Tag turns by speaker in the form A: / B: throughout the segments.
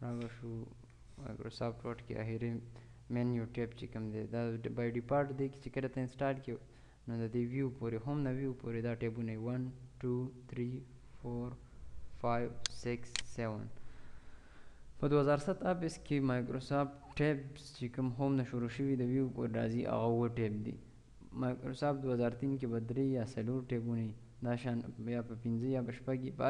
A: راغلی شو مایکروسافټ ورډ کې اخري منیو ټیب چې کوم دی دا بای ډیفالټ دی چې کله ته انسټال کړو نو د دې ویو پورې هم نه ویو پورې دا ټیبونه 1 2 3 4 5 6 7 په 2007 اپس کې مایکروسافټ ټیبس چې کوم هم نه شروع شوي د ویو پورې راځي هغه اووه ټیب دي. مایکروسافټ 2003 کې به 3 یا 4 ټیبونه دا شان یا په 15 یا په 6 په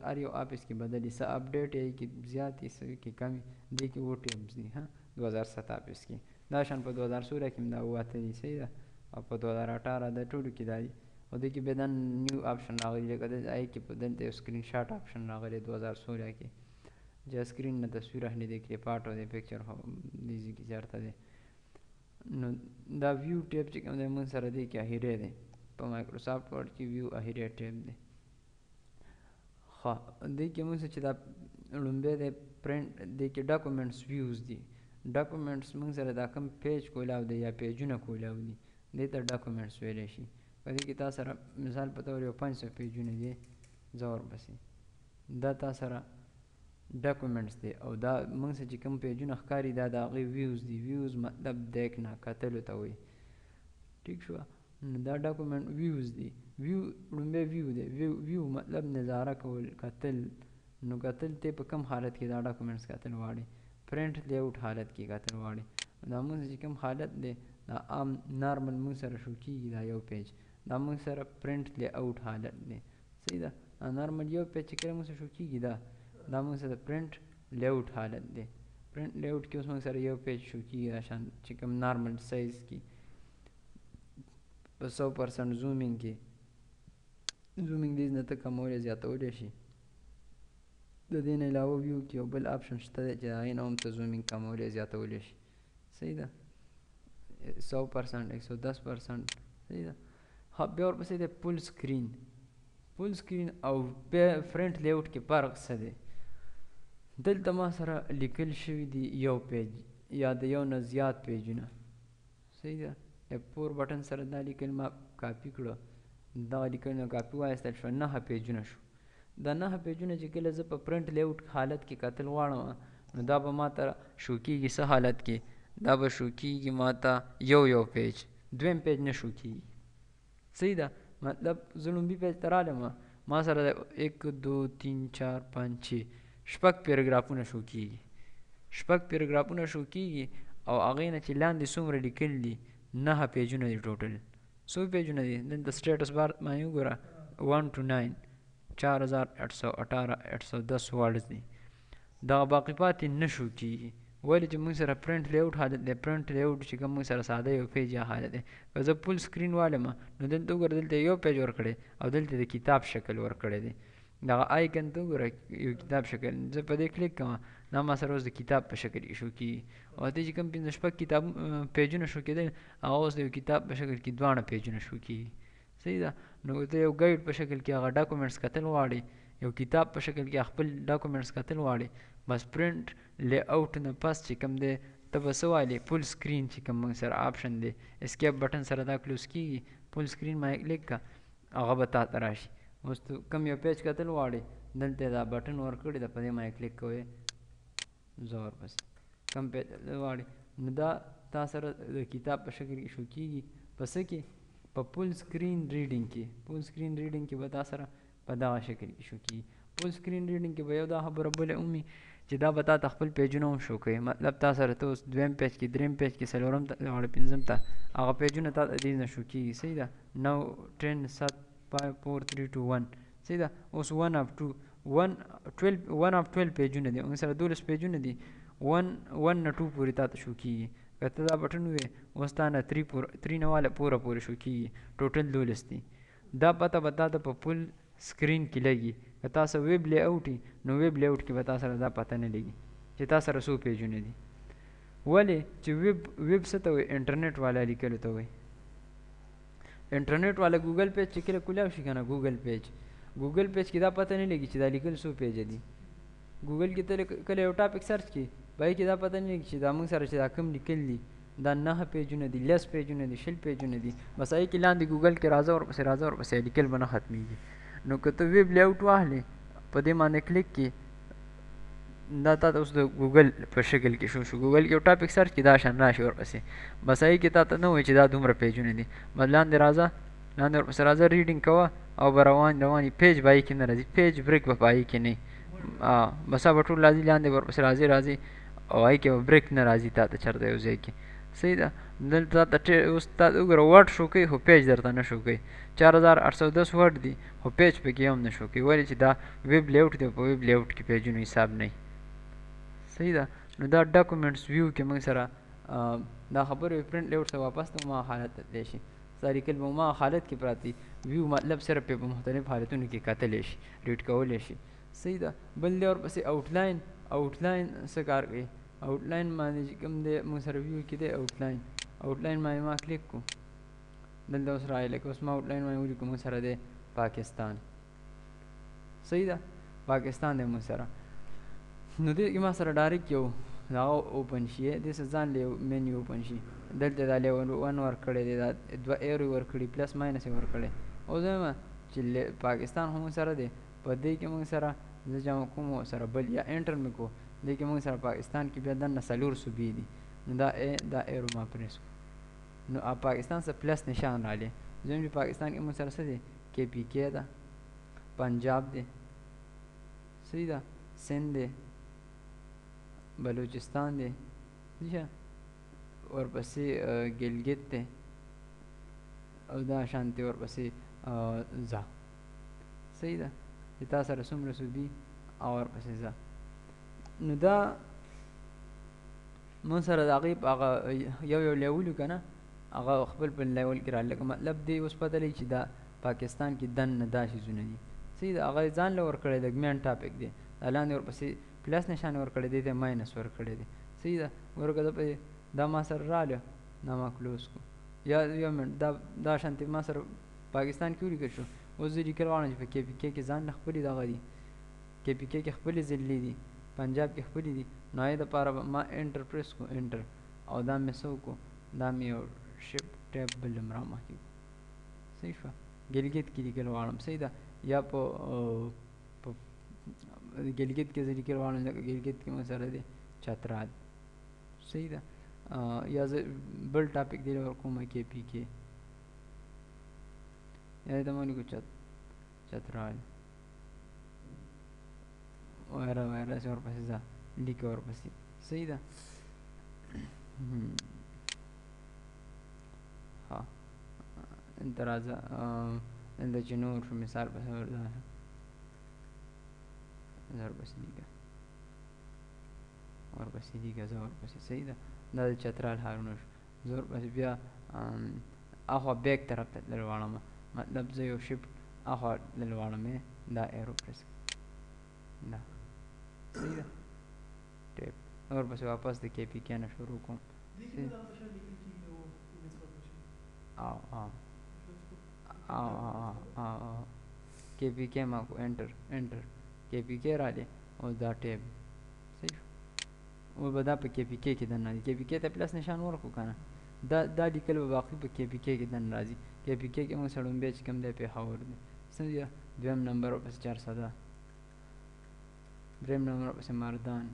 A: هر یو اپس کې بدلي څه اپډیټ یې کې زیات یې څه کې کم دي کې اووه ټیبس دي ها 2007 اپس کې دا شان په 2016 کې دا واته دي صحیح ده او په 2018 د ټولو کې دا دي او دې کې به دا نیو آپشن راغلی لکه د آی کې په دلته سکرین شاټ آپشن راغلی 2016 کې چې سکرین نه تصویر اخلي دی کې پارت او د پکچر دیږي کې چارته دی نو دا ویو ټیب چې کوم دی موږ سره دی کې اخیری دی په مایکروسافټ ورډ کې ویو اخیری ټیب دی ښه دی کې موږ چې دا لومبی دی پرنټ دی کې ډاکومنټس ویوز دي ډاکومنټس موږ سره دا کوم پیج کولاو دی یا پیجونه کولاو دي دې ته ډاکومنټس ویلی شي په دې کې تا سره مثال په طور یو 500 پیجونه دي زه ورپسې دا تا سره ډاکومنټس دی او دا موږ سره چې کوم پیجونه ښکاري دا د هغې ویوز دي ویوز مطلب دیکھنا کتلو ته وایي ټیک شوه نو دا ډاکومنټ ویوز دي ویو لومبی ویو دی ویو مطلب نظاره کول کتل نو کتل ته په کم حالت کې دا ډاکومنټس کتل غواړي پرنټ لی اوټ حالت کې کتل غواړي دا موږ چې کوم حالت دی دا عام نارمل موږ سره شو کېږي دا یو پیج دا موږ سره پرنټ لی اوټ حالت دی صحیح ده نارمل یو پیج چې کله موږ سره شو کېږي دا موږ سره پرنټ لی اوټ حالت دی پرنټ لی اوټ کې اوس موږ سره یو پیج شو کېږي دا شان چې کوم نارمل سایز کې په 100% زومینګ کې زومینګ دې نه ته کمولی زیاتولی شي د دې نه علاوه ویو کې یو بل آپشن شته دی چې د هغې نه هم ته زومینګ کمولی زیاتولی شي صحیح ده 100% 110% صحیح ده بیا ورپسې دی فل سکرین او فرنټ لیاوټ کې فرق څه دی دلته ما سره لیکل شوي دي یو پیج یا د یو نه زیات پیجونه صحیح ده F4 بټن سره دا لیکل ما کاپي کړه دغه لیکل نه کاپي وایستل شو 9 پیجونه شو دا 9 پیجونه چې کله زه په پرنټ لیاوټ حالت کې کتل غواړم نو دا به ما ته شو کېږي څه حالت کې دا به شو کېږي ما ته یو پیج دویم پیج نه شو کېږي صحیح ده مطلب زه لومبي پیج ته رالم ما سره 1 2 3 4 5 6 شپږ پیراګرافونه شو کېږي او هغې نه چې لاندې څومره لیکل دي 9 پیجونه دي ټوټل څو پیجونه دي دلته سټیټس بار باندې وګوره 1 to 9 4818 810 ورډز دي دغه باقي پاتې نه شو کېږي ولې چې موږ سره پرنټ لیاوټ حالت دی پرنټ لیاوټ چې کوم موږ سره ساده یو پیج یا حالت دی که زه فل سکرین والم نو دلته وګوره دلته یو پیج ورکړی او دلته د کتاب شکل ورکړی دی دغه آیکن ته وګوره یو کتاب شکل زه په دې کلیک کوم دا ما سره اوس د کتاب په شکل کې شو کېږي او دې چې کوم 15 شپږ کتاب پیجونه شو کېدل هغه اوس د یو کتاب په شکل کې 12 پیجونه شو کېږي صحیح ده نو ته یو ګایډ په شکل کې هغه ډاکومنټس کتل غواړي یو کتاب په شکل کې خپل ډاکومنټس کتل غواړي بس پرنټ لی اوټ نه پس چې کوم دی ته به څه وایلی فل سکرین چې کوم موږ سره آپشن دی اسکیپ بټن سره دا کلوز کېږي فل سکرین ما کلیک کا هغه به تا ته راشي اوس ته کوم یو پیج کتل غواړې دلته دا بټن ورکړی ده په دې ما کلیک کوې زه ورپسې کوم پیج غواړې نو دا تا سره د کتاب په شکل کې شو کېږي په څه کې په فل سکرین ریډینګ کې به تا سره په دغه شکل کې شو کېږي فل سکرین ریډینګ کې به یو دا خبره بله ومي چې دا به تا ته خپل پیجونه هم شو کوي مطلب تا سره ته اوس دویم پیج کې دریم پیج کې څلورم ته غواړې پنځم ته هغه پیجونه تا ته دې نه شو کېږي صحیح ده 9 10 7 5 4 3 2 1 صحیح ده اوس 1 of 12 پیجونه دي موږ سره 12 پیجونه دي 1 نه 2 پورې تا ته شو کېږي که ته دا بټن ووې اوس تا نه 3 نه والا پورې شو کېږي ټوټل 12 دي دا پته به تا ته په فل سکرین کې لګي که تاسو ویب لی اوټ نو ویب لی اوټ کې به تا سره دا پته نه لګي چې تا سره څو پیجونه دي ولې چې ویب څه ته وایي انټرنیټ والا لیکلو ته وایي انټرنیټ والا ګوګل پیج چې کله کولاو شي که نه ګوګل پیج کې دا پته نه لګي چې دا لیکل څو پیجه دي ګوګل کې ته کله یو ټاپک سرچ کړي پای کې دا پته نه لګي چې دا موږ سره چې دا کوم لیکل دي دا 9 پیجونه دي 10 پیجونه دي 20 پیجونه دي بس هغې کې لاندې ګوګل کې راځه ورپسې لیکل به نه ختمېږي نو که ته ویب لی اوټ واخلې په دې باندې کلیک کې دا تا ته اوس د ګوګل په شکل کې شو ګوګل کې یو ټاپک سرچ کړي دا شان راشي ورپسې بس هغې کې تا ته نه وایي چې دا دومره پیجونه دي بس لاندې راځه لاندې ورپسې راځه ریډینګ کوه او به روان پیج به هغې کې نه راځي پیج بریک به په هغې کې نه وي بس هغه به ټول راځي لاندې به ورپسې راځي او هغې کې به بریک نه راځي تا ته چېرته یو ځای کې صحیح ده دلته تا ته اوس تا وګوره ورډ شو کوي خو پیج درته نه شو کوي 4810 ورډ دي خو پیج پکې هم نه شو کوي ولې چې دا ویب لیاوټ دی په ویب لیاوټ کې پیجونو حساب نه وي صحیح ده نو دا ډاکومنټس ویو کې موږ سره دا خبرې پرنټ لیاوټ ته واپس ته ما حالت تللی شي ساری کل به ما حالت کې پراتی ویو مطلب صرف په مختلف حالتونو کې کتلی شي ریډ کولی شي صحیح ده بل دی ورپسې آوټلاین څه کار کوي آوټلاین باندې چې کوم دی موږ سره ویو کې دی آوټلاین باندې ما کلیک کړو دلته اوس راغی لکه اوس ما آوټلاین باندې ولیکو موږ سره دی پاکستان صحیح ده پاکستان دی موږ سره نو دې کې ما سره ډایرکټ یو هغه اوپن شي دې سره ځان له مینیو اوپن شي دلته دا لیول 1 ورکړی دی دا 2 ایرو ورکړي پلس ماینس یې ورکړی اوس وایم چې پاکستان هم سره دی په دې کې موږ سره زه جمع کوم سره بل یا انټر مې کو دې کې موږ سره پاکستان کې بیا دننه 4 صوبې دي نو دا ایرو ما پرېس نو پاکستان سره پلس نشان رالی زم چې پاکستان کې موږ سره څه دی کې پی کې ده پنجاب دی صحیح ده سندھ دی بلوچستان دی ورپسې ګلګت دی او دا شانتي ورپسې ځه صحیح ده چې تا سره څومره صوبې او ورپسې ځه نو دا مون سره د هغې په هغه یو لیول که نه هغه خپل په لیول کې راغلی لکه مطلب دی اوس پته لګي چې دا پاکستان کې دننه دا شیزونه دي صحیح ده هغه ځان له ورکړی د مین ټاپک دی دا لاندې ورپسې پلس نشان ورکړی دی ته ماینس ورکړی دی صحیح ده ورکه دا ما سره راغله دا ما کلوز کو یا یو منټ دا شانتي ما سره پاکستان کې ولیکل شو اوس زه لیکل غواړم چې په کې پی کې کې ځان نه خپلې دغه دي کې پی کې خپلې ضلعې دي پنجاب کې خپلې دي نو هغې دپاره ما انټر پریس کو انټر او دا مې څه وکړو دا مې یو شپ ټیب بل هم رامخکې کړو صحیح شوه ګلګت کې لیکل غواړم صحیح ده یا په ګلګت کې زه لیکل غواړم لکه ګلګت کې مو سره دی چترال صحیح ده یا زه بل ټاپک دی ورکوم کې پی کې یا ته مو لیکو چترال وغیره وغیره چې ورپسې ځه لیکه ورپسې صحیح ده ها دلته راځه دلته چې نور شو مثال پسې ورځه زه ورپسې لیکه زه ورپسې صحیح ده دا د چترال ښارونه شو زه ورپسې بیا اخوا بیک طرف ته تلل غواړم مطلب زه یو شفټ اخوا تلل غواړم دا ایرو پریس دا صحیح ده ټیپ ورپسې واپس د کې پی کې نه شروع کوم کې پی کې ما کو انټر کې پی کې رالی او دا ټیب صحیح او به دا په کې پی کې دننه راځي کې پی کې ته پلس نشان ورکړو که نه دا لیکل به باقي په کې پی کې دننه راځي کې پی کې موږ سره لومبی چې کوم دی پېښور دی څنګه دویم نمبر ورپسې 410 دریم نمبر ورپسې مردان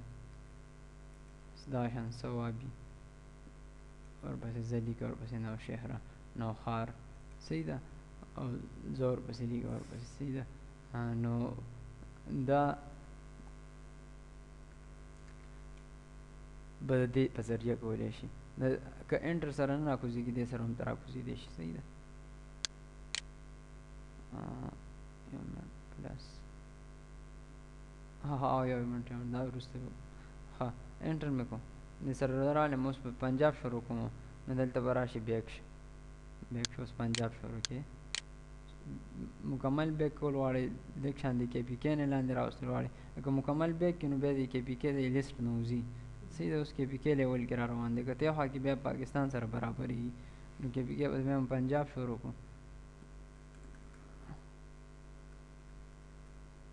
A: دا شان صوابي ورپسې زلیکه ورپسې نوشهره نوخار صحیح ده او زه ورپسې لیکه ورپسې صحیح ده نو دا به د دې په ذریعه کولی شي که انټر سره نه راکوزېږي دې سره هم ته راکوزېدی شي صحیح ده پلس یو منټ دا وروسته ښه انټر مې کوم دې سره راغلم اوس په پنجاب شروع کوم نو دلته به راشي بیک شي اوس پنجاب شروع کې مکمل بیک کول غواړئ لږ شان د کې پی کې نه لاندې راوستل غواړئ که مکمل بیک کړي نو بیا د کې پی کې د لیسټ نه وځي صحیح ده اوس کې پی کې لیول کې را روان دی که ته خوا کې بیا پاکستان سره برابرېږي نو کې پی کې بس بیا پنجاب شروع کړو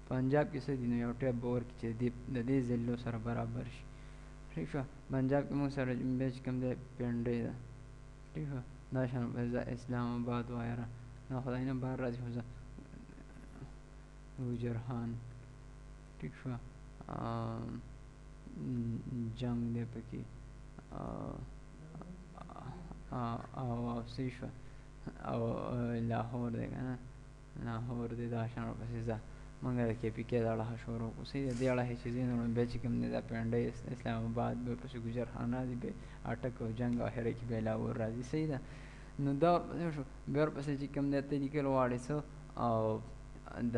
A: پنجاب کې څه دي نو یو ټیپ به ورکړي چې د دې ضلعو سره برابر شي ٹھیک شو پنجاب کې موږ سره بیچ کم دی پنډۍ ده ٹھیک شو دا شان به اسلام آباد وغیره نو خدای نه بهر راځي خو زه گوجرهان ٹھیک شو جنگ دی پکې او څه شوه او لاهور دی که نه لاهور دی دا شان ورپسې ځه مونږ د کې پي کې دا اړخه شروع کړو صحیح ده دې اړخې چې ځینې وړو بیا چې کوم دی دا پنډۍ اسلام آباد بیا ورپسې ګجرخانه دي بیا اټک او جنګ او اخره کې بیا لاهور راځي صحیح ده نو دا شو بیا ورپسې چې کوم دی ته لیکل غواړې څه او د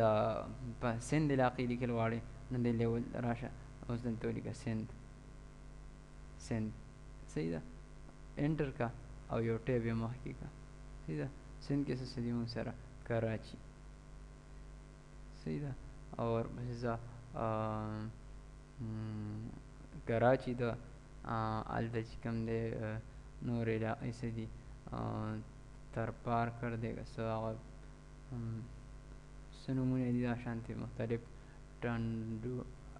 A: په سند علاقې لیکل غواړې نو دې لیول راشه اوس دلته ولیکه سند صحیح ده انټر کا او یو ټیب یې مخکې کا صحیح ده سند کې څه دي مونږ سره کراچي صحیح ده او ورپسې ځه کراچي ده هلته چې کوم دی نور علاقې څه دي تر پارکر دی که څه هغه څه نومونه دي دا شانتې مختلف ټنډو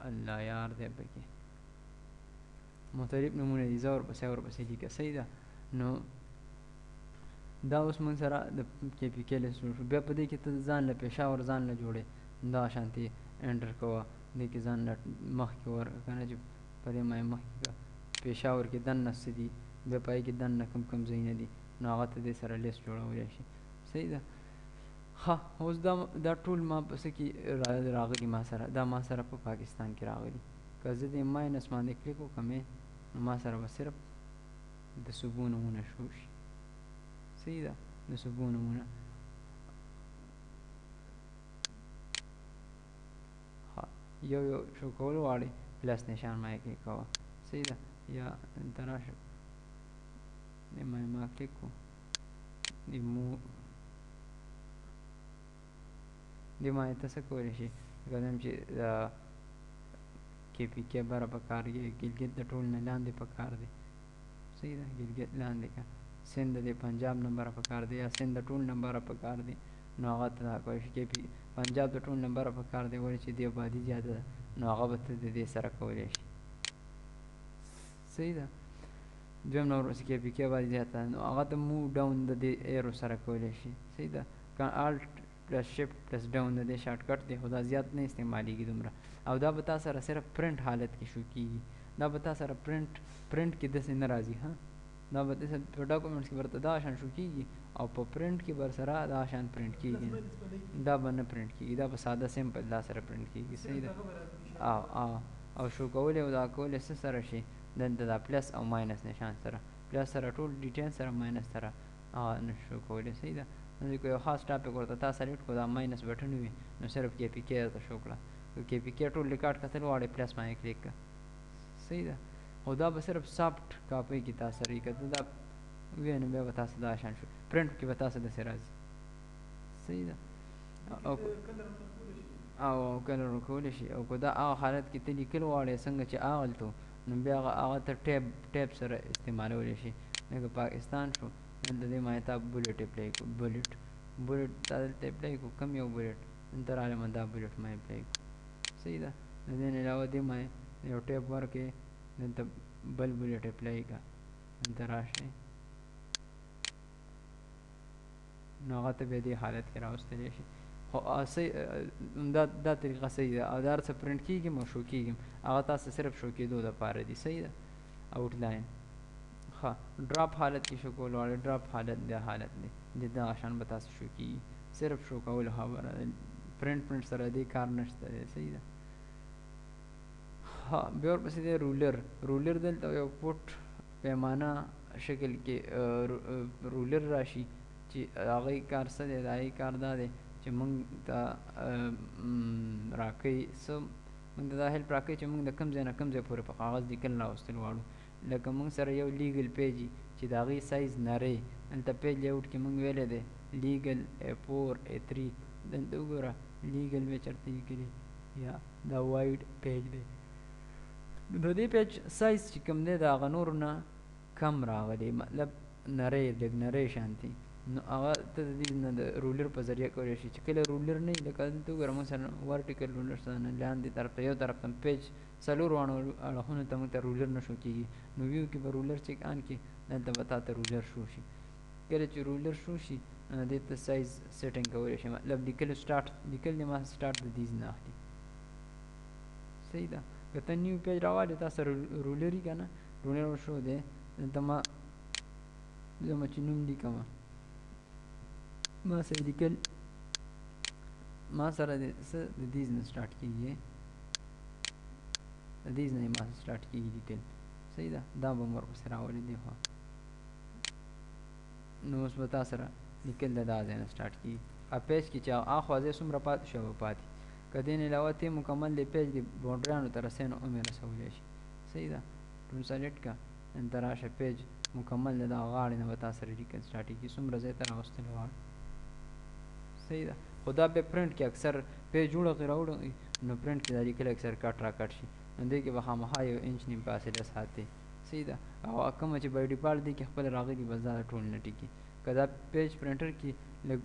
A: الله یار دی پکې مختلف نومونه دي ځه ورپسې لیکه صحیح ده نو دا اوس مونږ سره د کې پي کې لیست شو بیا په دې کې ته ځان له پېښور ځان له جوړې دا شانتې انټر کوه دې کې ځان له مخکې ورکړه که نه چې په دې معنی مخکې کړه پېښور کې دننه څه دي بیا په هغې کې دننه کوم ځایونه دي نو هغه ته دې سره لیست جوړولی شي صحیح ده ښه اوس دا ټول ما په څه کې راغلي ما سره په پاکستان کې راغلي که زه دې ماینس باندې کلیک وکړم نو ما سره به صرف د صوبو نومونه شو شي صحیح ده د صوبو نومونه ښه یو شو کول غواړې پلس نشان ما یې کلیک کوه صحیح ده یا دلته راشه دې ما کلیک کړو دې ما ته څه کولی شي لکه چې کې پي کې بره په کار ګلګت د ټول نه لاندې په کار دی صحیح ده ګلګت لاندې که سند د پنجاب نمبره په کار دی یا سند د ټول نمبره په کار دی نو هغه ته دا کولی شي کې پي پنجاب د ټول نمبره په کار دی ولې چې دې آبادي زیاته ده نو هغه به ته د دې سره کولی شي صحیح ده دویم نمبر ورپسې کې پي کې آبادي زیاته ده نو هغه ته موو ډاون د دې ایرو سره کولی شي صحیح ده که الټ پلس شفټ پلس ډاون د دې شارټ کټ دی خو دا زیات نه استعمالیږي دومره او دا به تا سره صرف پرنټ حالت کې شو کېږي دا به تا سره پرنټ کې داسې نه راځي ها دا به داسې په ډاکومنټس کې ورته دا شان شو کېږي او په پرنټ کې بر سره دا شان پرنټ کېږي دا به نه پرنټ کېږي دا به ساده سمپل دا سره پرنټ کېږي صحیح ده او شو کولی او دا کولی څه سره شي دلته دا پلس او ماینس نشان سره پلس سره ټول ډیټیل سره ماینس سره نه شو کولی صحیح ده نو که یو خاص ټاپک ورته تا سلیکټ کړو دا ماینس بټن وي نو صرف کې پي کې درته شو کړه که پی کې ټول ریکارډ کتل غواړې پلس باندې کلیک کړه صحیح ده خو دا به صرف سافټ کاپۍ کې تا سره وي که ته دا ووایې نو بیا به تاسو دا شان شو پرنټ کې به تاسو داسې راځي صحیح ده او کلر ورکولی شي او که دا هغه حالت کې ته لیکل غواړې څنګه چې اغلتو نو بیا هغه ته ټیب سره استعمالولی شي لکه پاکستان شو دلته دې باندې تا بولټ اپلای کړو بولټ تا دلته اپلای کړو کم یو بولټ دلته راغلی دا بولټ ما اپلای کړو صحیح ده د دې نه علاوه دې باندې یو ټیپ ورکړې دلته بل بولټ اپلای کړه دلته راشئ نو هغه ته بیا دې حالت کې راوستلی شي خو دا طریقه صحیح ده او دا هر څه پرنټ کېږي او شو کېږي هغه تاسو صرف شو کېدو دپاره دي صحیح ده آوټ لاین ښه ډراپ حالت کې شو کول غواړئ ډراپ حالت دا حالت دی د دغه شان به تاسو شو کېږي صرف شو کولو خبره ده پرنټ سره دې کار نشته دی صحیح ده ها بیا ورپسې دی رولر دلته یو پټ پیمانه شکل کې رولر راشي چې هغې کار څه دی د هغې کار دا دی چې موږ ته راکوي څه موږ ته دا هیلپ راکوي چې موږ د کوم ځای نه کوم ځای پورې په کاغذ لیکل راوستل غواړو لکه موږ سره یو لیګل پیج چې د هغې سایز نری دلته پیج لیاوټ کې موږ ویلی دی لیګل A4 A3 دلته وګوره لیګل مې چېرته لیکلي یا دا وایډ پیج دی د دې پیج سایز چې کوم دی د هغه نورو نه کم راغلی مطلب نری لږ نری شانتي نو هغه ته د دې نه د رولر په ذریعه کولی شي چې کله رولر نه وي لکه دلته وګوره مثلا ورټیکل رولر سره نه لاندې طرف ته یو طرف ته پیج څلور واړو اړخونو ته موږ ته رولر نه شو کېږي نو ویو کې به رولر چیک آن کړي دلته به تا ته رولر شو شي کله چې رولر شو شي دې ته سایز سیټینګ کولی شي مطلب لیکل دې ما سټارټ د دیز نه اخلي صحیح ده که ته نیو پیج راوالې تا سره رولري که نه رولر شو دی دلته ما زما چې نوم لیکمه ما سره لیکل ما سره د څه د دیز نه سټارټ کېږي د دیز نه ما سټارټ کېږي لیکل صحیح ده دا به مو ورپسې راولې دی خوا نو اوس به تا سره لیکل د دا ځای نه سټارټ کېږي پیج کې چې اخوا ځای څومره پاتې شو به پاتې که دې نه علاوه ته مکمل د پیج د باونډریانو ته رسې نو هم یې رسولی شي صحیح ده ټول سلیکټ که دلته راشه پیج مکمل د دغه غاړې نه به تا سره لیکل سټارټ کېږي څومره ځای ته راوستلی غواړې صحیح ده خو دا بیا پرنټ کې اکثر پیج وړغې راوړغې نو پرنټ کې دا لیکل اکثر کټ را کټ شي نو دې کې به خامخا 1 انچ نیم فاصله ساتي صحیح ده او کومه چې بای ډیفالټ دی کې خپل راغلي بس دا ټول نه ټیکي که دا پیج پرنټر کې لږ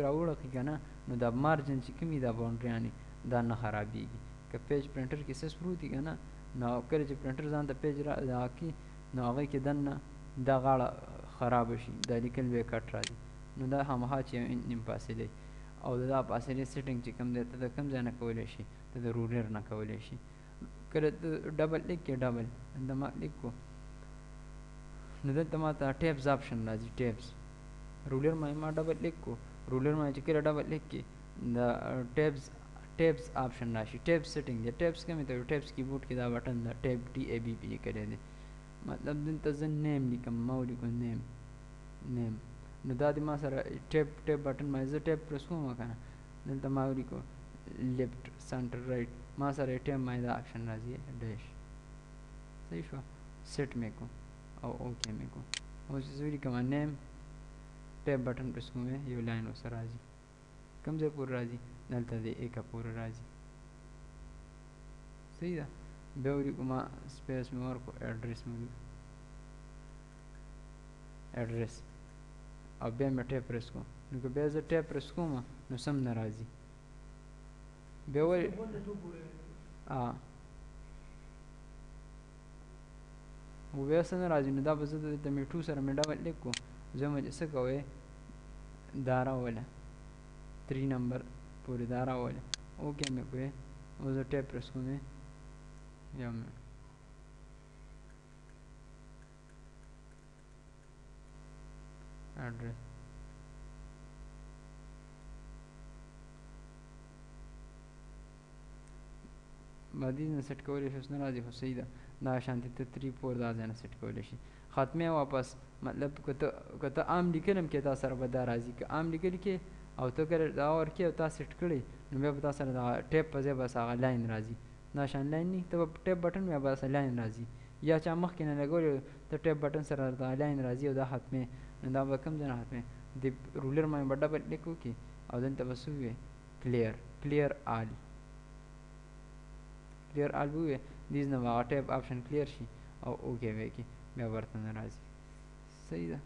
A: راوړغې که نه نو دا مارجن چې کوم دا باونډریانې دا نه خرابېږي که پیج پرنټر کې سس پروت دي که نه نو کله چې پرنټر ځان ته پیج راکړي نو هغې کې دننه دا غاړه خرابه شي دا لیکل بیا کټ راځي نو دا خامخا چې 1 انچ نیم فاصلې او د دا فاصلې سیټینګ چې کوم دی ته د کوم ځای نه کولی شي ته د رولر نه کولی شي کله ته ډبل لیک کې ډبل دلته ما لیک کو نو دلته ما ته ټیپس آپشن راځي ټیپس رولر ما ډبل لیک کو رولر ما چې کله ډبل لیک کې د ټیپس آپشن راشي ټیپس سیټینګ دی ټیپس کومې ته ټیپس کیبورډ کې دا بټن دا ټیپ ټي ای بي پی لیکلی دی مطلب دلته زه نیم لیکم ما ولیکو نیم نو دا د ما سره ټیپ بټن ما زه ټیپ پرس کوم که نه دلته ما ولیکو لیفټ سنټر رایټ ما سره ټیپ ما دا آپشن راځي ډیش صحیح شوه سیټ مې کو او اوکې مې کو اوس زه ولیکم نیم ټیپ بټن پرس کوم یو لاین ورسره راځي کوم ځای پورې راځي دلته د ایکه پورې راځي صحیح ده بیا ولیکو ما سپیس مې ورکړو ایډرس مې ولیکو ایډرس او بیا مې ټیپ پرس کوم نو که بیا زه ټیپ پرس کوم نو سم نه راځي بیا ولې و بیا څه نه راځي نو دا به زه دلته مې 2 سره مې ډبل لیک کو زه مې څه کوئ دا راوله 3 نمبر پورې دا راوله اوکې مې کوئ او زه ټیپ پرس کوم یا مې ایډرس بعدی نه سیټ کولی شي اوس نه راځي خو صحیح ده دا شانتي ته 3 4 دا ځای نه سیټ کولی شي ختمې واپس مطلب که ته عام لیکلم کې تا سره به دا راځي که عام لیکل کې او ته کله دا ورکې او تا سیټ کړی نو بیا به تا سره دا ټیپ په ځای بس هغه لاین راځي دا شان لاین نه ته به ټیپ بټن بیا بس لاین راځي یا چا مخکې نه لګولی ته ټیپ بټن سره دا لاین راځي او دا ختمې نو دا به کوم ځای نه ختمې د رولر باندې به ډبل کلیک وکړي او دلته به څه ووایې کلیر آل به ووایې دیز نه به هغه ټیپ آپشن کلیر شي او اوکې به یې کړي بیا ورته نه راځي صحیح ده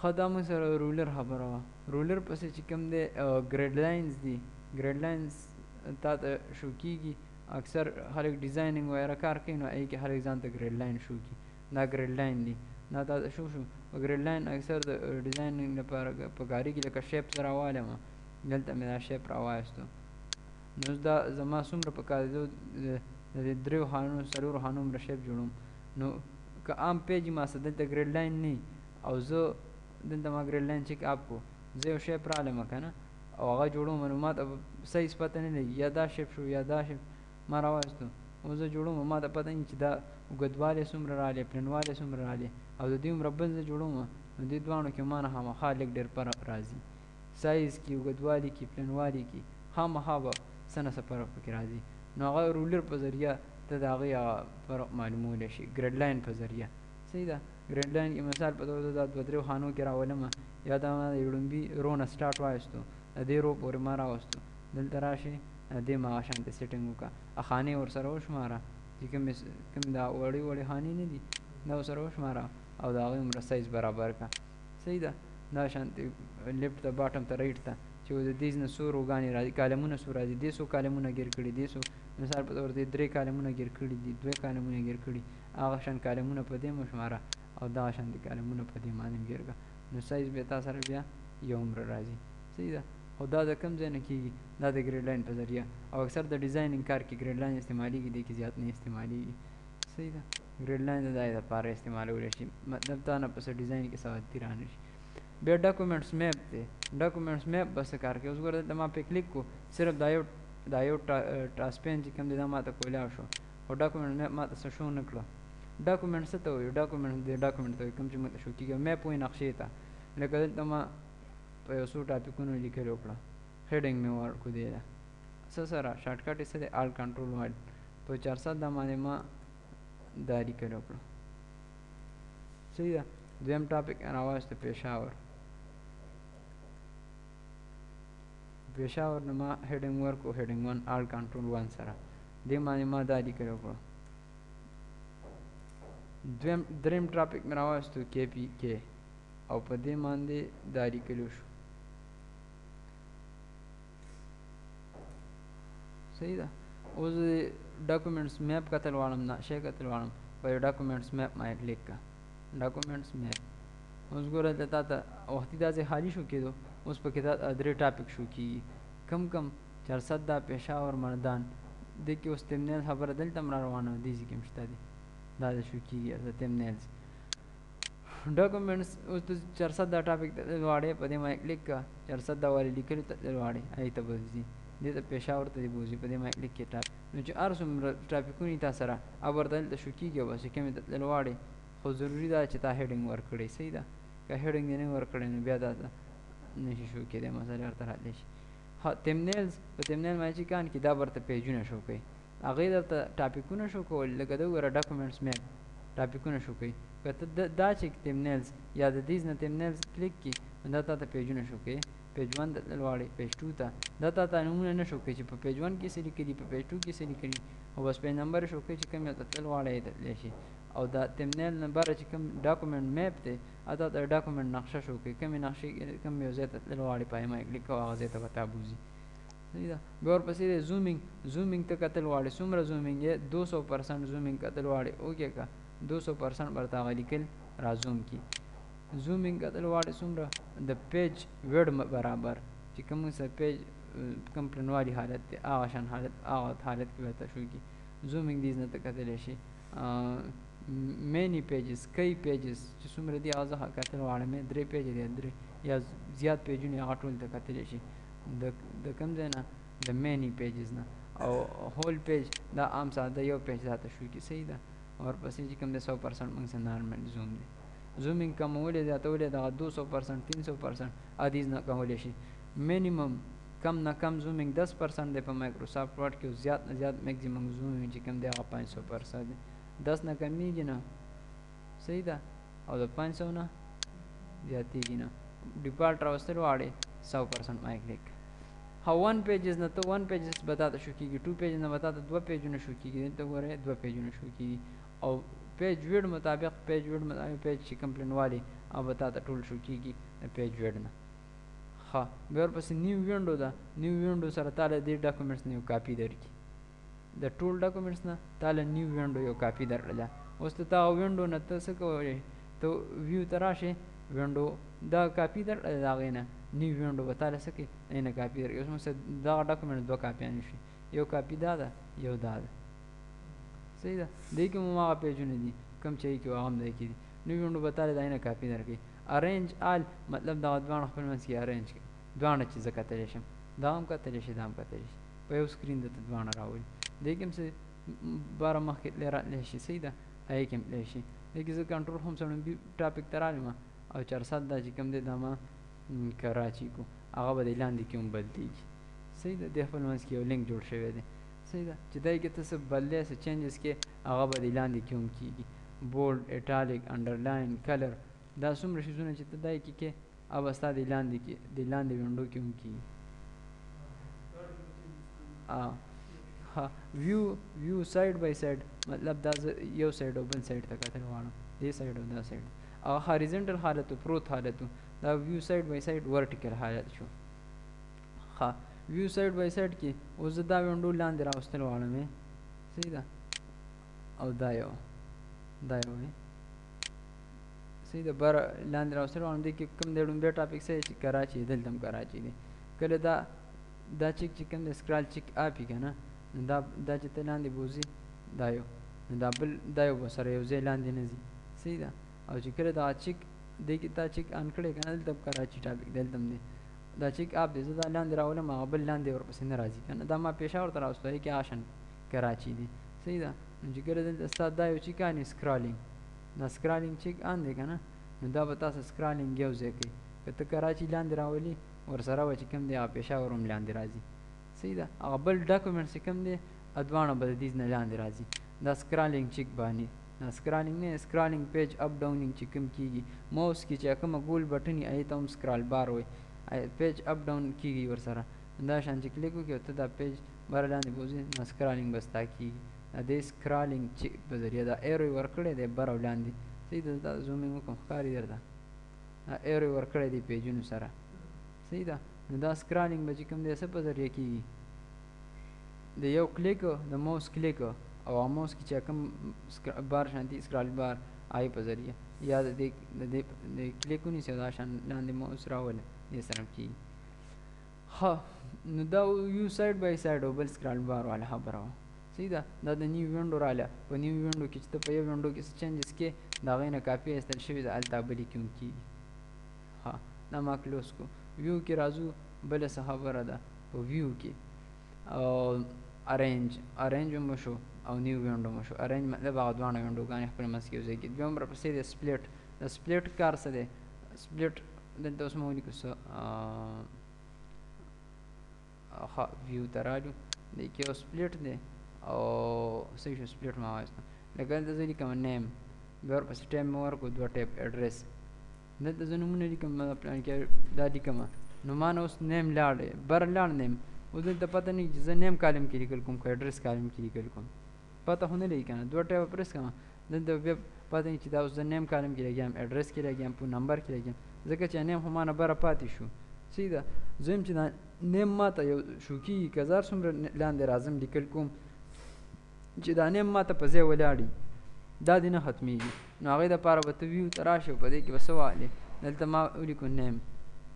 A: ښه دا موږ سره رولر خبره وه رولر پسې چې کوم دی ګریډ لاینز دي ګریډ لاینز تا ته شو کېږي اکثر خلک ډیزایننګ وغیره کار کوي نو هغې کې خلک ځان ته ګریډ لاین شو کړي دا ګریډ لاین دي دا تا ته شو ګریډ لاین اکثر د ډیزایننګ لپاره په کارېږي لکه شیپ زه راوالم دلته مې دا شیپ راوایستو نو دا زما څومره په کار دی د 3 خانونو 4 خانو عمره شیپ جوړوم نو که عام پیج ما څه دلته ګریډ لاین نه او زه دلته ما ګریډ لاین چیک اپ کو زه یو شیپ رالم که نه او هغه جوړوم نو ما ته سایز پته نه لګي یا دا شیپ شو یا دا شیپ ما راوایستو او زه جوړوم ما ته پته نه چې دا اوږدوالی څومره رالی پلنوالی څومره رالی او د دې عمره بل زه جوړوم نو دې دواړو کې ما نه خامخا لږ ډېر فرق راځي سایز کې اوږدوالي کې پلنوالي کې خامخا به څه نه څه فرق پکې راځي نو هغه رولر په ذریعه ته د هغې هغه فرق معلومولی شي ګریډ لاین په ذریعه صحیح ده ګریډ لاین کې مثال په توګه دا 2-3 خانو کې راولم یا دا ما د لومبي رو نه سټارټ وایستو د دې رو پورې ما راوستو دلته راشي دې ما هغه شانتې سیټینګ وکړه خانې ورسره وشماره چې کوم دا وړې خانې نه دي دا ورسره وشماره او د هغې عمره سایز برابر کړه صحیح ده دا شانتې لیفټ ته باټم ته رایټ ته چې د دې نه څو روګانې راځي کالمونه څو راځي دې څو کالمونه ګیر کړي دې څو مثال په طور دې 3 کالمونه ګیر کړي دي 2 کالمونه ګیر کړي هغه شان کالمونه په دې مشماره او دا شان دي کالمونه په دې باندې ګیر کړه نو سایز به تاسو سره بیا یو عمر راځي صحیح ده خو دا د کوم ځای نه کېږي؟ دا د ګریډ لاین په ذریعه، او اکثر د ډیزاینینګ کار کې ګریډ لاین استعمالیږي، دې کې زیات نه استعمالیږي. صحیح ده. ګریډ لاین د دای لپاره استعمالولی شي، مطلب دا نه پس ډیزاین کې سوادتي رانه شي. بیا ډاکومنټس میپ دی. ډاکومنټس میپ به څه کار کوي؟ اوس ګوره دلته ما پې کلیک کو، صرف دا یو ټاسپین چې کوم دی دا ما ته کولاو شو، خو ډاکومنټ میپ ما ته څه شو نه کړه. ډاکومنټ څه ته وایي؟ ډاکومنټ د ډاکومنټ ته وایي کوم چې موږ ته شو کېږي. میپ وایي نقشې ته. لکه دلته ما په یو څو ټاپکونو لیکلي وکړه، هیډینګ مې ورکړو دی ده څه سره شارټکټ یې څه دی؟ آل کنټرول واحد. په 400 باندې ما دا لیکلي وکړه. صحیح ده. دویم ټاپک راواخیسته پېښور. پېښور نه ما هیډینګ ورکړو، هیډینګ 1 آل کنټرول 1 سره، دې باندې ما دا لیکلي وکړو. دریم ټاپک مې راواخیستو کې پی کې، او په دې باندې دا لیکلو شو. صحیح ده. اوس ډاکومنټس میپ کتل غواړم، نقشې کتل غواړم، په ډاکومنټس میپ ما کلیک کړه. ډاکومنټس میپ اوس ګوره دلته تا ته وختي دا ځای خالي شو کېدو، اوس پکې دا 3 ټاپک شو کېږي. کم 400 دا پېښور مردان، دې کې اوس تمنیل خبره دلته هم را روانه دې ځای کې هم شته دی، دا د شو کېږي د تمنیلز. ډاکومنټس اوس ته 400 دا ټاپک ته غواړې، په دې باندې کلیک کړه. 400 دا والي لیکلي ته غواړې، هغې ته به ځي، دې ته پېښور ته دې بوځي، په دې باندې کلیک کړې ټاپ. نو چې هر څومره ټاپکونه تا سره او ورته دلته شو کېږي، او بس کومې ته تلل غواړې، خو ضروري ده چې تا هیډینګ ورکړې. صحیح ده. که هیډینګ دې نه ورکړی نو بیا دا نشي شو کېدی، مسئلې ورته راتلی شي. ها تمنیلز، په تمنیل باندې چې کان کې دا ورته پیجونه شو کوي، هغې درته ټاپکونه شو کول. لکه دا وګوره ډاکومنټس میپ ټاپکونه شو کوي. که ته دا چې تمنیلز یا د دیز نه تمنیلز کلیک کړي نو دا تا ته پیجونه شو کوي. پیج 1 ته تلل غواړې، پیج 2 ته، دا تا ته نومونه نه شو کوي چې په پیج 1 کې څه لیکلي، په پیج 2 کې څه لیکلي، او بس پیج نمبر شو کوي چې کوم یو ته تلل غواړې تللی شي. او دا تمنیل نمبر چې کوم ډاکومنټ میپ دی، دا ته ډاکومنټ نقشه شو کوي، کومې نقشې کوم یو ځای ته تلل غواړې، په هغې باندې کلیک کوه، هغه ځای ته به تا بوځي. صحیح ده. بیا ورپسې دی زومینګ ته کتل غواړې، څومره زومینګ یې 200% زومینګ کتل غواړې، اوکې که 200% ورته هغه لیکل را زوم کړي. زومینګ کتل غواړې څومره؟ د پیج ویډ برابر چې کوم څه پیج کوم پلنوالي حالت دی، هغه شان حالت کې ورته شو کړي. زومینګ دیز نه ته کتلی شي. مینی پیجز، کئی پیجز چې څومره دي هغه زه کتل غواړم، 3 پیجه دی 3 یا زیات پیجونه هغه ټول ته کتلی شي د کوم ځای نه؟ د مینی پیجز نه. او هول پیج دا عام ساده یو پیج ذاته شو کړي. صحیح ده. ورپسې چې کوم دی 100% موږ سره نارمل زوم دی. زومینګ کمولی زیاتولی دغه 200% 300% ادیز نه کولی شي. مینیمم کم نه کم زومینګ 10% دی په مایکروسافټ ورډ کې، او زیات نه زیات میکزیمم زومینګ چې کوم دی هغه 500% دی. 10 نه کمیږي نه. صحیح ده. او د 500 نه زیاتېږي نه. ډیفالټ راوستل غواړې 100% ما کلیک. ها 1 پیجز نه ته 1 پیجز به تا ته شو کېږي، 2 پیجز نه به تا ته 2 پیجونه شو کېږي، دلته ګورې 2 پیجونه شو کېږي. او پیج ویډ مطابق پیج چې کوم پلنوالي او به تا ته ټول شو کېږي د پیج ویډ نه. ښه بیا ورپسې نیو وینډو ده. نیو وینډو سره تا له دې ډاکومنټس نه یو کاپي درکړي، د ټول ډاکومنټس نه تا له نیو وینډو یو کاپي درکړله. اوس ته هغه وینډو نه ته څه کولی؟ ته ویو ته راشې، وینډو دا کاپي درکړله د هغې نه، نیو وینډو به تا له څه کوي؟ هغې نه کاپي درکړي. اوس موږ دغه ډاکومنټ 2 کاپیانې شي، یو کاپي دا ده، یو دا ده. صحیح ده. دې کې هم هغه پیجونه دي کوم چې کې هغه هم دی کې دي. نیو وینډو به تا له د هغې نه کاپي درکړي. ارینج آل مطلب دغه دواړه خپل منځ کې ارینج کړي، دواړه چې زه کتلی شم، دا هم کتلی شي، دا هم کتلی شي، په یو سکرین درته دواړه راولي. دې کې هم څه باره مخکې تللی راتلی شي. صحیح ده. هغې کې هم تللی شي. دې کې زه کنټرول هم سره ټاپک ته رالم، او 400 دا چې کوم دی دا ما کراچي کو، هغه به د لاندې کې هم بدلېږي. صحیح ده. د خپل منځ کې یو لینک جوړ شوی دی. صحیح ده. چې دای کې ته څه بدلې څه چینجز کې، هغه به د لاندې کې هم کېږي. بولډ، اټالیک، انډرلاین، کلر، دا څومره شیزونه چې ته دای کې او به ستا د لاندې کې د لاندې وینډو کې هم کېږي. ویو سایډ بای سایډ مطلب دا زه یو سایډ او بل سایډ ته کتل غواړم، دې سایډ او دا سایډ. او هاریزنټل حالت پروت حالت دا ویو سایډ بای سایډ ورټیکل حالت شو. ها ویو سایډ بای سایډ کې اوس زه دا وینډو لاندې راوستل غواړم. صحیح ده. او دا یو صحیح ده. بر لاندې راوستل غواړم. دې کې کوم دی لومبی ټاپک څه چې کراچي، دلته هم کراچي دی. کله دا چیک چې کوم د سکرال چیک اپی که نه نو دا چې ته لاندې بوځي دا یو نو دا بل دا یو به سره یو ځای لاندې نه ځي صحیح ده. او چې کله دا چیک دی کې تا چیک آن کړی که نه دلته کراچي ټاپک دلته هم دی دا چیک اپ دی زه دا لاندې راولم هغه بل لاندې ورپسې نه راځي که نه دا ما پېښور ته راوستلی کې آشن کراچي دی صحیح ده. نو چې کله دلته ستا دا یو چیک آني سکرالینګ دا سکرالینګ چیک آن دی که نه نو دا به تاسو سکرالینګ یو ځای کوي که ته کراچي لاندې راولي ورسره به چې کوم دی هغه پېښور هم لاندې راځي صحیح ده. هغه بل ډاکومنټ چې کوم دی دواړه به د دې نه لاندې راځي دا سکرالینګ چیک باندې دا سکرالینګ نه سکرالینګ پیج اپ ډاونینګ چې کوم کېږي ماوس کې چې کومه ګول بټن یې هغې ته هم سکرال بار وایي پیج اپ ډاون کېږي ورسره دا شان چې کلیک وکړي او ته دا پیج بره لاندې بوځي نو سکرالینګ به ستا کېږي دا دې سکرالینګ چیک په ذریعه دا ایرو یې ورکړی دی بر او لاندې صحیح ده. دا زومینګ وکړم ښکاري درته دا ایرو یې ورکړی دی پیجونو سره صحیح ده. نو دا سکرالینګ به چې کوم دی څه په ذریعه کېږي د یو کلیک د ماوس کلیک او ماوس کې چې کوم بار شانتي سکرال بار آی په ذریعه یا د کلیک ونیسي او دا شان لاندې ماوس راولي دې سره کېږي. ښه نو دا یو سایډ بای سایډ او بل سکرال بار والا خبره وه صحیح ده. دا د نیو وینډو راله په نیو وینډو کې چې ته په یو وینډو کې څه چینجز کې د هغې نه کاپي ایستل شوي ده هلته بلې کې هم کېږي. ها دا ما کلوز کو ویو کې راځو بله څه خبره ده په ویو کې او ارینج هم وشو او نیو وینډو هم وشو. ارینج مطلب هغه دواړه وینډوګانې خپل منځ کې یو ځای کړي. دویم ورپسې د سپلیټ د سپلیټ کار څه دی سپلیټ دلته اوس مو ولیکو څه ښه ویو ته رالو دی کې یو سپلیټ دی او صحیح شو سپلیټ ما وایستم لکه دلته زه لیکم نیم بیا ورپسې ټایپ مې ورکړو دوه ټایپ ایډرس دلته زه نومونه لیکم پلان کې دا لیکم نو ما نه اوس نیم لاړ بر لاړ نیم اوس دلته پته نه چې زه نیم کالم کې لیکل کوم که ایډرس کالم کې لیکل کوم پته خو نه لګي که نه دوه ټایپه پرس کړم دلته بیا پته نه چې دا اوس زه نیم کالم کې لګیم ایډرس کې لګیم په نمبر کې لګیم ځکه چې نیم خو ما نه بره پاتې شو صحیح ده. زه یم چې دا نیم ما ته یو شو کېږي که زه هر څومره لاندې راځم لیکل کوم چې دا نیم ما ته په ځای ولاړي دا دې نه ختمېږي نو هغې دپاره به ته ویو ته راشې په دې کې به څه والې دلته ما ولیکو نیم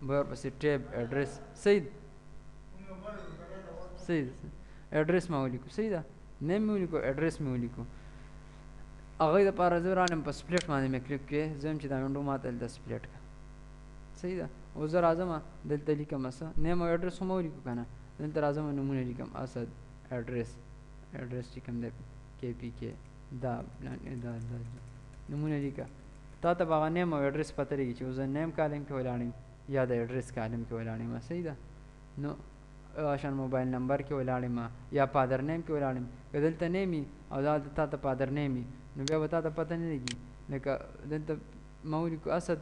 A: بیا ورپسې ټیب ایډرس صحیح ایډرس ما ولیکو صحیح ده نیم مې ولیکو ایډرس مې ولیکو هغې دپاره زه رالم په سپلیټ باندې مې کلیک کړې زه یم چې دا وینډو ما ته دلته سپلیټ کړه صحیح ده. اوس زه راځم دلته لیکم څه نیم او ایډرس خو مه ولیکو که نه دلته راځم نومونه لیکم اسد ایډرس چې کوم دی کې پی کې دا نمونه لیکه تا ته به هغه نیم او ایډرس پته لګي چې زه نیم کالم کې ولاړ یم یا د ایډرس کالم کې ولاړ یم صحیح ده. نو شان موبایل نمبر کې ولاړ یم یا پادر نیم کې ولاړ یم که دلته نیم وي او دا تا ته پادر نیم وي نو بیا به تا ته پته نه لګي لکه دلته ما ولیکو اسد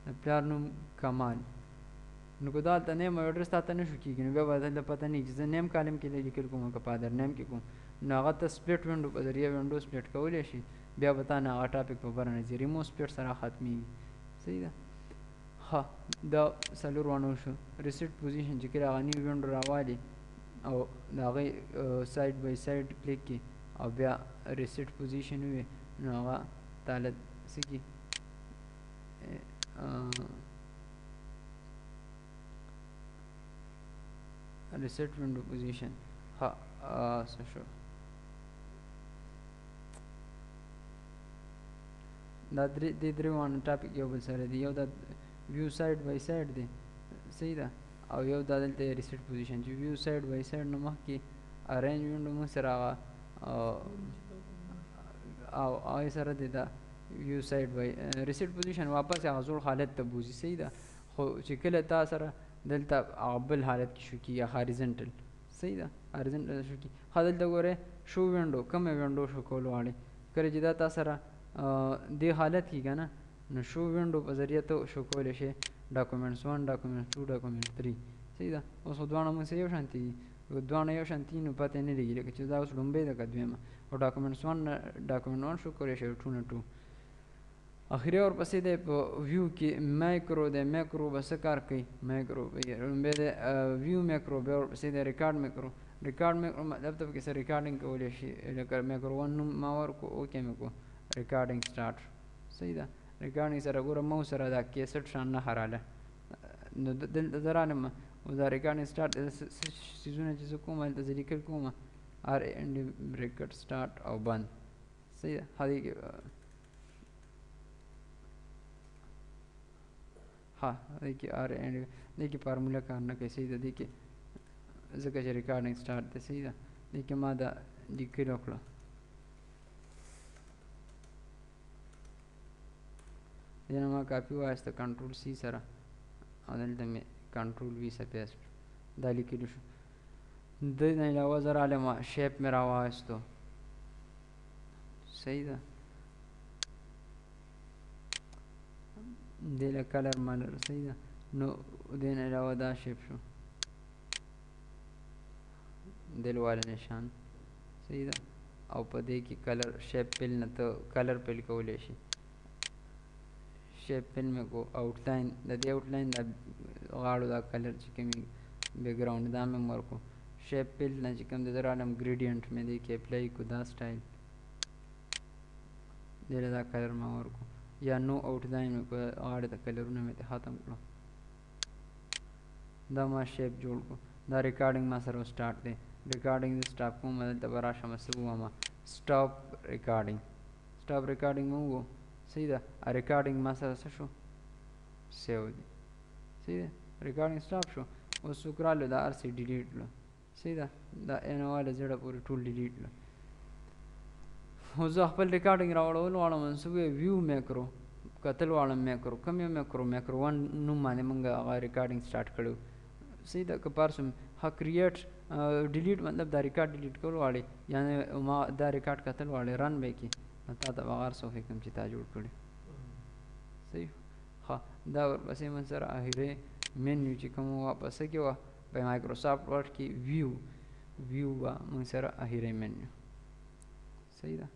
A: د پلار نوم کمال نو که دا هلته نیم او ایډرس تا ته نه شو کېږي نو بیا به دلته پته نه چې زه نیم کالم کې لیکل کوم که پادر نیم کې کوم نو هغه ته سپلیټ وینډو په ذریعه وینډو سپلیټ کولی شي بیا به تا نه هغه ټاپک په بره نه ځي ریمو سپلیټ سره ختمېږي صحیح ده. ښه دا څلور وانه شو ریسیټ پوزیشن چې کله هغه نیو وینډو راوالي او د هغې سایډ بای سایډ کلیک کړي او بیا ریسیټ پوزیشن وي نو هغه تاله څه کړي ریسیټ وینډو پوزیشن ها څه شو دا درې وانه ټاپک یو بل سره دي یو دا ویو سایډ بای سایډ دی صحیح ده او یو دا دلته ریسیټ پوزیشن چې ویو سایډ بای سایډ نه مخکې ارینج وینډو موږ سره هغه او هغې سره دی دا ویو سایډ بای ریسیټ پوزیشن واپس هغه زوړ حالت ته بوځي صحیح ده خو چې کله تا سره دلته هغه بل حالت کې شو کېږي هاریزنټل صحیح ده هاریزنټل شو کېږي ښه دلته ګورئ شو وینډو کومه وینډو شو کول غواړئ کله چې دا تا سره دې حالت کې که نه نو شو وینډو په ذریعه ته شو کولی شي ډاکومنټس 1 ډاکومنټس 2 ډاکومنټ 3 صحیح ده. اوس خو دواړه موږ سره یو شانتي دي دواړه یو شانتي نو پته نه لګي لکه چې دا اوس لومبۍ ده که دویمه او ډاکومنټس 1 ډاکومنټ 1 شو کولی شي 2 نه 2 اخري ورپسې دی په ویو کې مایکرو دی مایکرو به څه کار کوي مایکرو لومبۍ دی ویو مایکرو بیا ورپسې دی ریکارډ مایکرو مطلب ته پکې څه ریکارډینګ کولی شي لکه مایکرو 1 نوم ما ورکړو اوکې مې کړو ریکارډینګ سټارټ صحیح ده ریکارډینګ سره ګوره مو سره دا کیسټ شان نه راله نو دلته زه رالم اوس دا ریکارډینګ سټارټ سیزونه چې زه کوم هلته زه لیکل کوم آر اینډ بریکټ سټارټ او بند صحیح ده ها دې کې ها دې کې آر اینډ دې کې فارموله کار نه کوي صحیح ده دې کې ځکه چې ریکارډینګ سټارټ دی صحیح ده دې کې ما دا لیکل وکړه دې نه ما کاپي وایسته کنټرول سی سره او دلته مې کنټرول وی سره پیسټ دا لیکلی شو دې نه علاوه زه رالم شیپ مې راوایستو صحیح ده دې له کلر مالر صحیح ده نو دې نه علاوه دا شیپ شو دل والا نشان صحیح ده او په دې کې کلر شیپ پیل نه ته کلر پیل کولی شي شیپ پیل مې کو آؤټلاین د دې آؤټلاین د غاړو دا کلر چې کوم بیک ګراوند دا مې ورکو شیپ پیل نه چې کوم د رالم ګریډینټ مې دې کې اپلای کو دا سټایل دې دا کلر ما ورکو یا نو آؤټلاین مې کو غاړه د کلرونه مې ختم کړو دا ما شیپ جوړ کو دا ریکارډینګ ما سره سٹارټ دی ریکارډینګ سٹاپ کوم دلته به راشم څه ووایم سټاپ ریکارډینګ مې ووایو صحیح ده ریکارډینګ ما سره څه شو سیو دی صحیح ده ریکارډینګ سټاپ شو اوس څوک راغلو دا هر څه ډیلیټ کړه صحیح ده دا این واله زړه پورې ټول ډیلیټ کړه اوس زه خپل ریکارډینګ راوړل غواړم څه ویو میکرو کتل غواړم میکرو کوم یو میکرو 1 نوم باندې موږ هغه ریکارډینګ سٹارټ کړو صحیح ده که پارسم ها کریټ ډیلیټ مطلب دا ریکارډ ډیلیټ کول غواړي یعنی ما دا ریکارډ کتل غواړي رن به کې تا ته بغیر څه حکم چې تا جوړ کړي صحیح ها دا ورپسې من سره اخیری منیو چې کوم واپس کې وه په مایکروسافټ ورډ کې ویو به من سره اخیری منیو صحیح ده